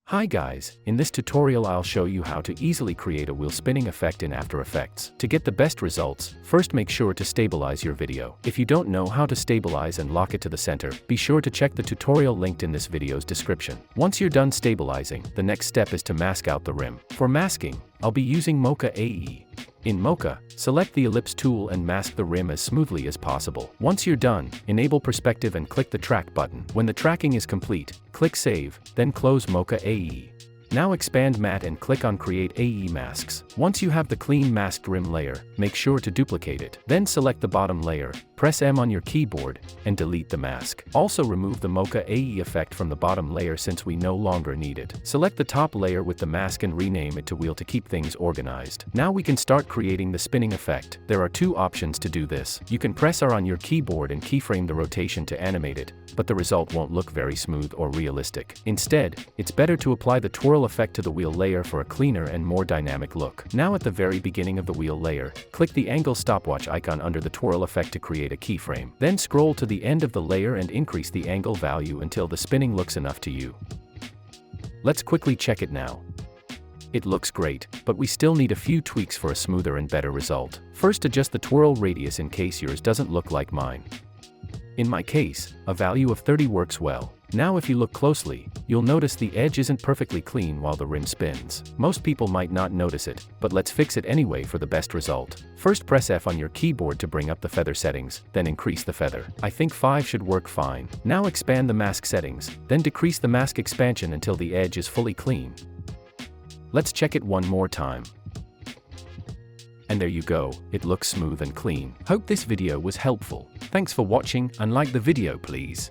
Hi guys, in this tutorial I'll show you how to easily create a wheel spinning effect in After Effects. To get the best results, first make sure to stabilize your video. If you don't know how to stabilize and lock it to the center, be sure to check the tutorial linked in this video's description. Once you're done stabilizing, the next step is to mask out the rim. For masking, I'll be using Mocha AE. In Mocha, select the ellipse tool and mask the rim as smoothly as possible. Once you're done, enable perspective and click the track button. When the tracking is complete, click Save, then close Mocha AE. Now expand Matte and click on Create AE Masks. Once you have the clean masked rim layer, make sure to duplicate it. Then select the bottom layer, press M on your keyboard, and delete the mask. Also remove the Mocha AE effect from the bottom layer since we no longer need it. Select the top layer with the mask and rename it to Wheel to keep things organized. Now we can start creating the spinning effect. There are two options to do this. You can press R on your keyboard and keyframe the rotation to animate it, but the result won't look very smooth or realistic. Instead, it's better to apply the twirl effect to the wheel layer for a cleaner and more dynamic look. Now at the very beginning of the wheel layer, click the angle stopwatch icon under the twirl effect to create a keyframe. Then scroll to the end of the layer and increase the angle value until the spinning looks enough to you. Let's quickly check it now. It looks great, but we still need a few tweaks for a smoother and better result. First, adjust the twirl radius in case yours doesn't look like mine. In my case, a value of 30 works well. Now if you look closely, you'll notice the edge isn't perfectly clean while the rim spins. Most people might not notice it, but let's fix it anyway for the best result. First press F on your keyboard to bring up the feather settings, then increase the feather. I think 5 should work fine. Now expand the mask settings, then decrease the mask expansion until the edge is fully clean. Let's check it one more time. And there you go, it looks smooth and clean. Hope this video was helpful. Thanks for watching and like the video please.